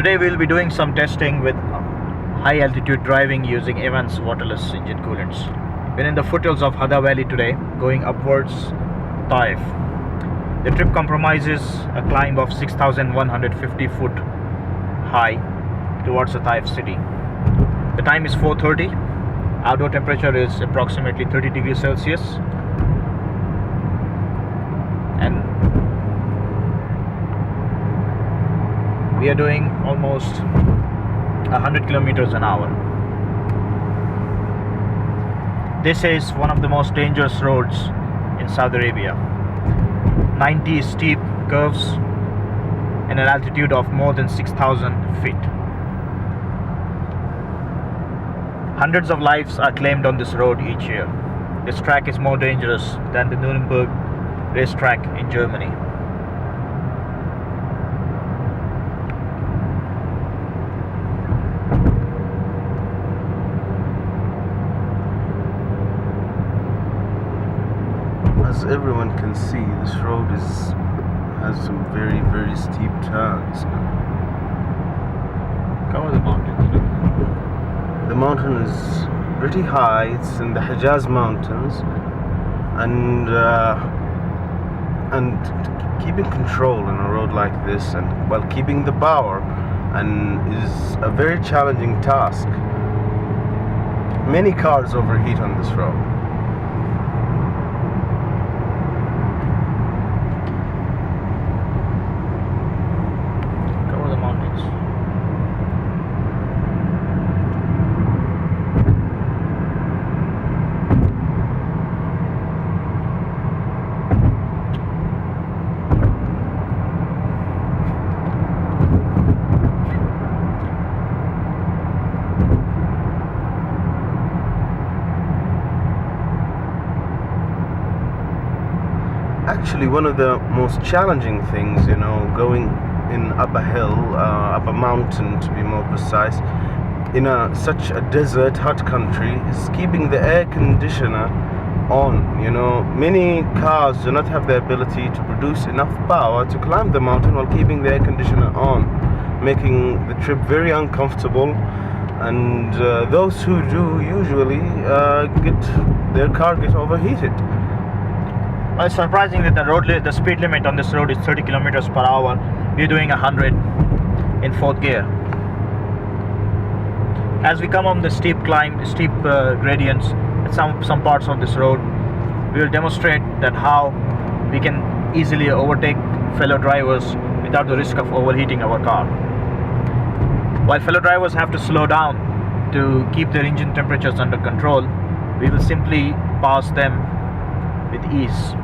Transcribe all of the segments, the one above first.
Today we'll be doing some testing with high altitude driving using Evans Waterless engine coolants. We're in the foothills of Hada Valley today, going upwards Taif. The trip compromises a climb of 6,150 foot high towards the Taif city. The time is 4:30. Outdoor temperature is approximately 30 degrees Celsius. And we are doing almost 100 kilometers an hour. This is one of the most dangerous roads in Saudi Arabia. 90 steep curves and an altitude of more than 6,000 feet. Hundreds of lives are claimed on this road each year. This track is more dangerous than the Nuremberg racetrack in Germany. As everyone can see, this road has some very, very steep turns. Cover the mountains. The mountain is pretty high. It's in the Hijaz Mountains, and keeping control in a road like this, and while keeping the power, and is a very challenging task. Many cars overheat on this road. Cover the mountains. Actually, one of the most challenging things, going up a hill, up a mountain to be more precise, in such a desert, hot country, is keeping the air conditioner on. Many cars do not have the ability to produce enough power to climb the mountain while keeping the air conditioner on, making the trip very uncomfortable. And those who do usually get overheated. Well, it's surprising that the speed limit on this road is 30 kilometers per hour. We're doing 100 in fourth gear. As we come on the steep gradients at some parts of this road, we will demonstrate that how we can easily overtake fellow drivers without the risk of overheating our car. While fellow drivers have to slow down to keep their engine temperatures under control, we will simply pass them with ease.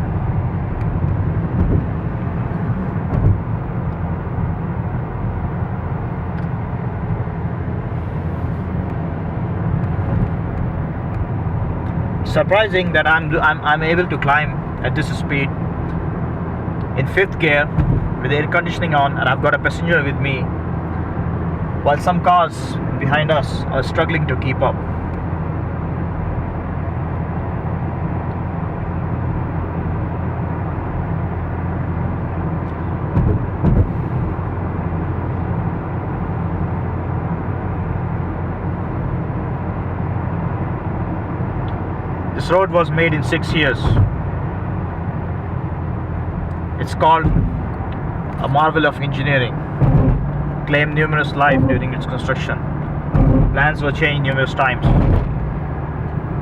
Surprising that I'm able to climb at this speed in fifth gear with air conditioning on, and I've got a passenger with me, while some cars behind us are struggling to keep up. This road was made in 6 years. It's called a marvel of engineering. Claimed numerous lives during its construction. Plans were changed numerous times.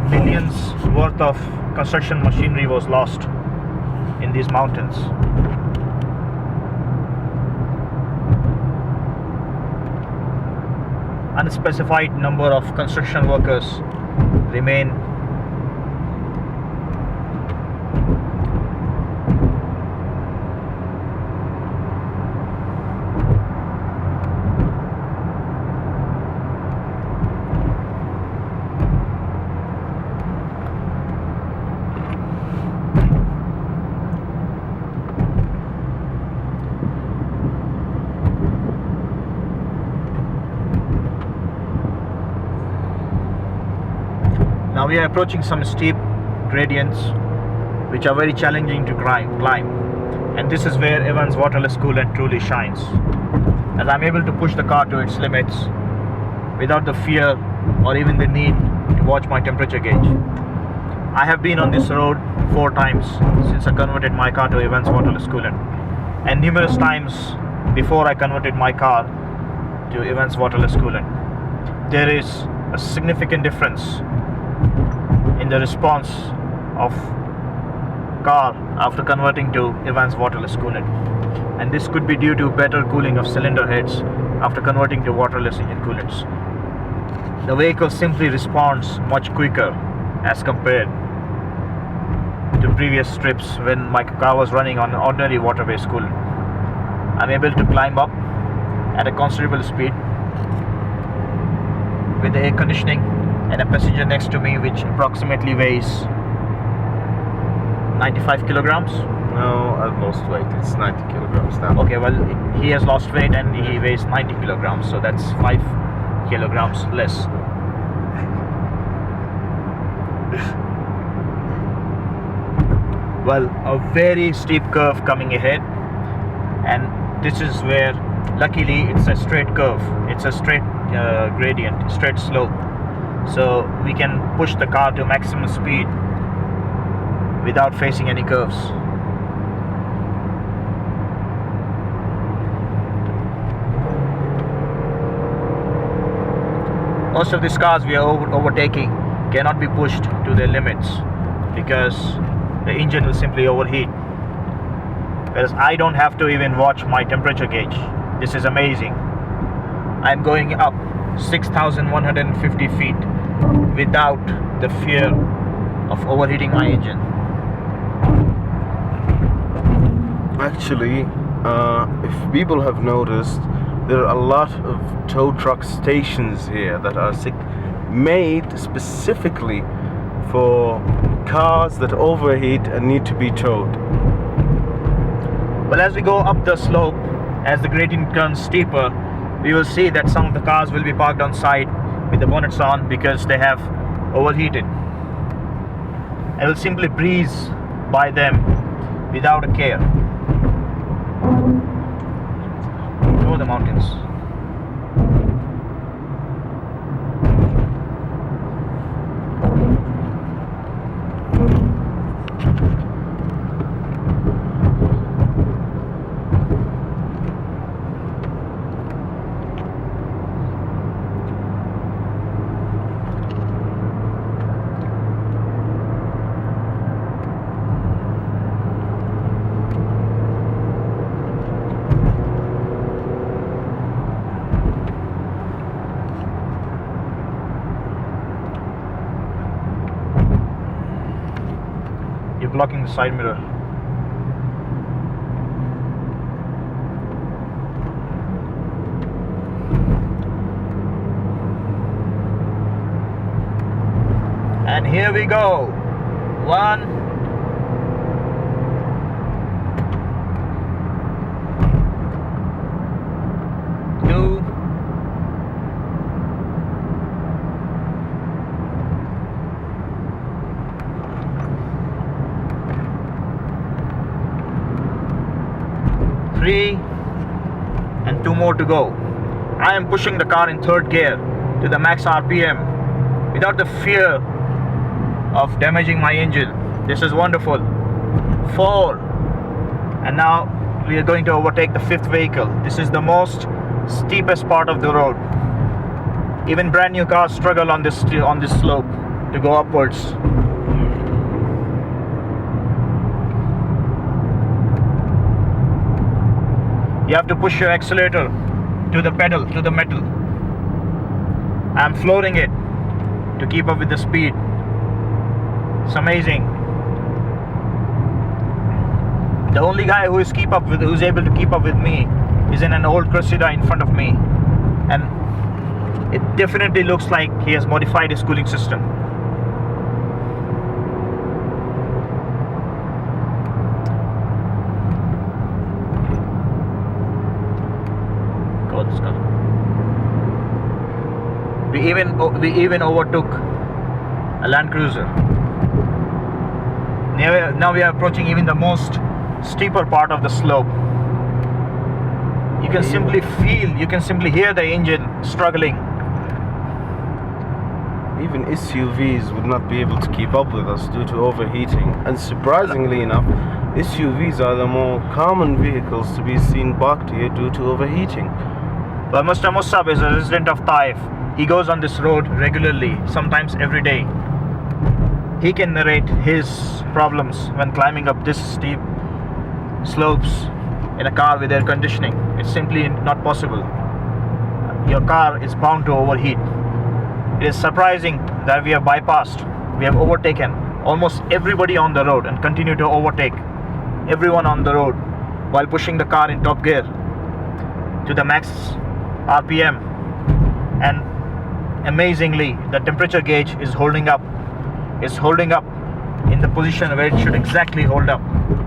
Millions worth of construction machinery was lost in these mountains. Unspecified number of construction workers remain. Now we are approaching some steep gradients which are very challenging to climb. And this is where Evans Waterless Coolant truly shines, as I'm able to push the car to its limits without the fear or even the need to watch my temperature gauge. I have been on this road 4 times since I converted my car to Evans Waterless Coolant, and numerous times before I converted my car to Evans Waterless Coolant. There is a significant difference in the response of car after converting to Evans Waterless Coolant, and this could be due to better cooling of cylinder heads after converting to waterless engine coolants. The vehicle simply responds much quicker as compared to previous trips when my car was running on ordinary water-based coolant. I'm able to climb up at a considerable speed with the air conditioning and a passenger next to me which approximately weighs 95 kilograms. No, I've lost weight. It's 90 kilograms now. Okay, well, he has lost weight and he weighs 90 kilograms, so that's 5 kilograms less. Well, a very steep curve coming ahead, and this is where, luckily, it's a straight curve. It's a straight gradient, straight slope, so we can push the car to maximum speed without facing any curves. Most of these cars we are overtaking cannot be pushed to their limits because the engine will simply overheat. Whereas I don't have to even watch my temperature gauge. This is amazing. I'm going up 6,150 feet without the fear of overheating my engine. Actually, if people have noticed, there are a lot of tow truck stations here that are made specifically for cars that overheat and need to be towed. Well, as we go up the slope, as the gradient turns steeper, we will see that some of the cars will be parked on side with the bonnets on because they have overheated. I will simply breeze by them without a care over the mountains. You're blocking the side mirror. And here we go. 1, 2, 3, and 2 more to go. I am pushing the car in 3rd gear to the max RPM without the fear of damaging my engine. This is wonderful. 4, and now we are going to overtake the 5th vehicle. This is the most steepest part of the road. Even brand new cars struggle on this slope to go upwards. You have to push your accelerator to the pedal, to the metal. I'm flooring it to keep up with the speed. It's amazing. The only guy who's able to keep up with me is in an old Cressida in front of me, and it definitely looks like he has modified his cooling system. God, this car. We even overtook a Land Cruiser. Now we are approaching even the most steeper part of the slope. You can simply feel, you can simply hear the engine struggling. Even SUVs would not be able to keep up with us due to overheating. And surprisingly enough, SUVs are the more common vehicles to be seen parked here due to overheating. Well, Mr. Musab is a resident of Taif. He goes on this road regularly, sometimes every day. He can narrate his problems when climbing up this steep slopes in a car with air conditioning. It's simply not possible. Your car is bound to overheat. It is surprising that we have bypassed, we have overtaken almost everybody on the road and continue to overtake everyone on the road while pushing the car in top gear to the max RPM. And amazingly, the temperature gauge is holding up. It's holding up in the position where it should exactly hold up.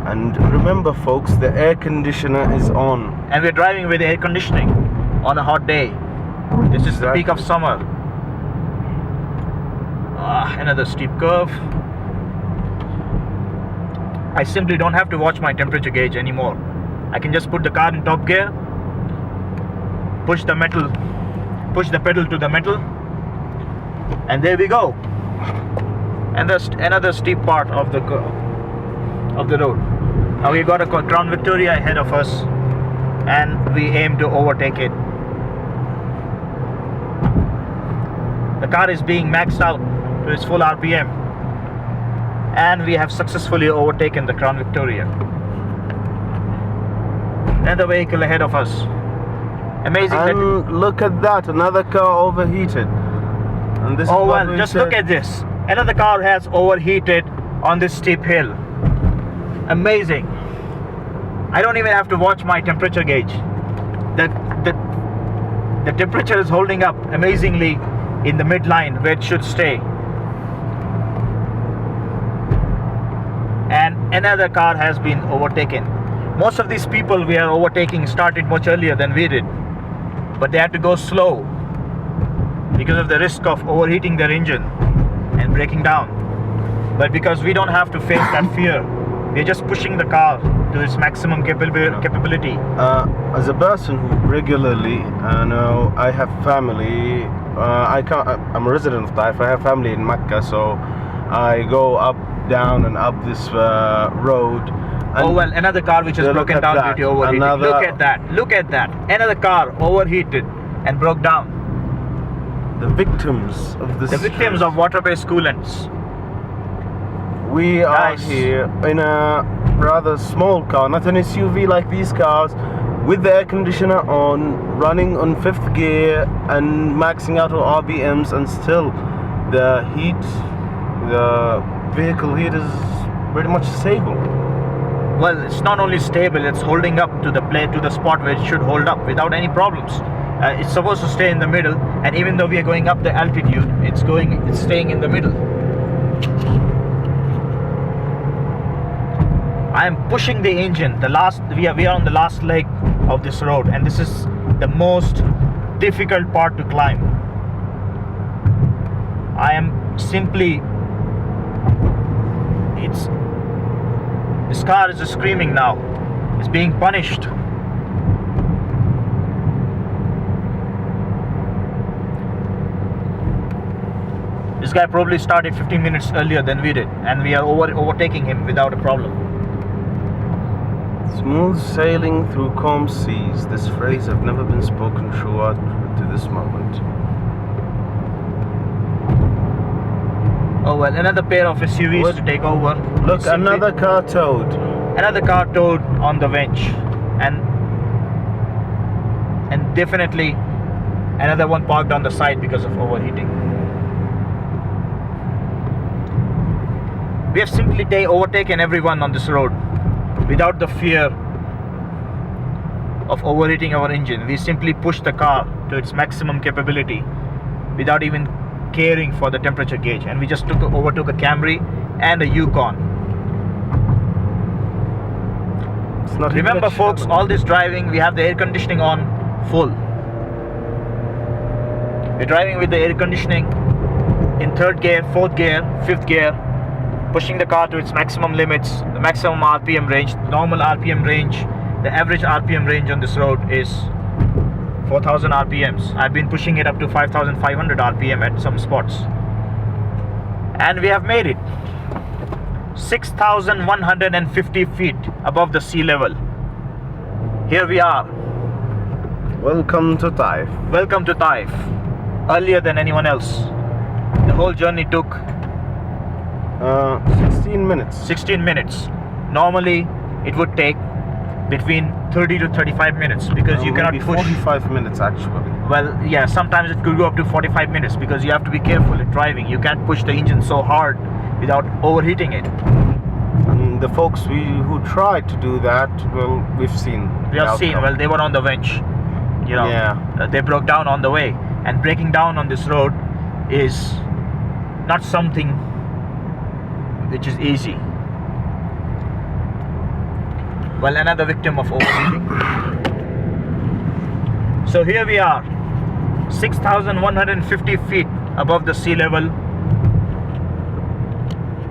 And remember folks, the air conditioner is on. And we're driving with air conditioning on a hot day. This is the peak of summer. Another steep curve. I simply don't have to watch my temperature gauge anymore. I can just put the car in top gear, push the pedal to the metal, and there we go. And there's another steep part of the road. Now we got a Crown Victoria ahead of us, and we aim to overtake it. The car is being maxed out to its full RPM, and we have successfully overtaken the Crown Victoria. Another vehicle ahead of us. Amazing. And look at that, another car overheated. And this Oh well, just look at this. Another car has overheated on this steep hill. Amazing. I don't even have to watch my temperature gauge. The temperature is holding up amazingly in the midline where it should stay. And another car has been overtaken. Most of these people we are overtaking started much earlier than we did, but they had to go slow because of the risk of overheating their engine and breaking down. But because we don't have to face that fear, we're just pushing the car to its maximum capability. As a person who regularly, I have family. I'm a resident of Taif. I have family in Mecca, so I go up, down, and up this road. Oh well, another car which is broken down due to overheating. Look at that! Look at that! Another car overheated and broke down. The victims of this. The victims of water-based coolants. We are here in a rather small car, not an SUV like these cars, with the air conditioner on, running on 5th gear and maxing out our RPMs, and still the vehicle heat is pretty much stable. Well, it's not only stable, it's holding up to the spot where it should hold up without any problems. It's supposed to stay in the middle, and even though we are going up the altitude, it's staying in the middle. I am pushing the engine. We are on the last leg of this road, and this is the most difficult part to climb. I am simply. This car is screaming now. It's being punished. This guy probably started 15 minutes earlier than we did, and we are overtaking him without a problem. Smooth sailing through calm seas. This phrase have never been spoken throughout to this moment. Oh well, another pair of SUVs to take over. Look, another car towed. Another car towed on the winch, and definitely another one parked on the side because of overheating. We have simply overtaken everyone on this road without the fear of overheating our engine. We simply pushed the car to its maximum capability without even caring for the temperature gauge, and we just overtook a Camry and a Yukon. Remember folks, all this driving, we have the air conditioning on full. We're driving with the air conditioning in 3rd gear, 4th gear, 5th gear, pushing the car to its maximum limits, the maximum RPM range, normal RPM range. The average RPM range on this road is 4,000 RPMs. I've been pushing it up to 5,500 RPM at some spots. And we have made it 6,150 feet above the sea level. Here we are. Welcome to Taif. Welcome to Taif. Earlier than anyone else. The whole journey took 16 minutes. 16 minutes. Normally it would take between 30 to 35 minutes because you cannot maybe push. 45 minutes actually. Well, yeah, sometimes it could go up to 45 minutes because you have to be careful in driving. You can't push the engine so hard without overheating it. And the folks who tried to do that, well, we've seen. We have seen, well, they were on the bench. You know, Yeah. They broke down on the way. And breaking down on this road is not something which is easy. Well, another victim of overheating. So here we are, 6,150 feet above the sea level.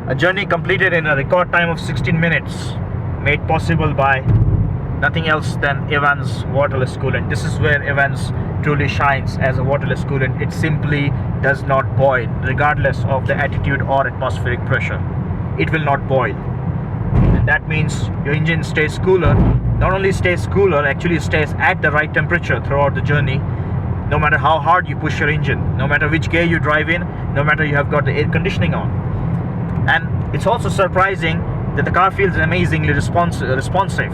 A journey completed in a record time of 16 minutes, made possible by nothing else than Evans Waterless Coolant. This is where Evans truly shines as a waterless coolant. It simply does not boil, regardless of the attitude or atmospheric pressure. It will not boil. And that means your engine stays cooler. Not only stays cooler, actually stays at the right temperature throughout the journey, no matter how hard you push your engine, no matter which gear you drive in, no matter you have got the air conditioning on. And it's also surprising that the car feels amazingly responsive,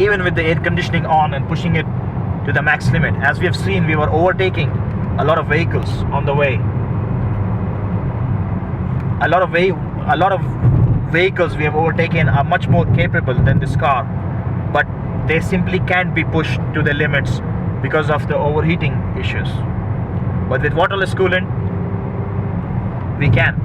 even with the air conditioning on and pushing it to the max limit. As we have seen, we were overtaking a lot of vehicles on the way. A lot of vehicles we have overtaken are much more capable than this car, but they simply can't be pushed to the limits because of the overheating issues. But with waterless coolant, we can.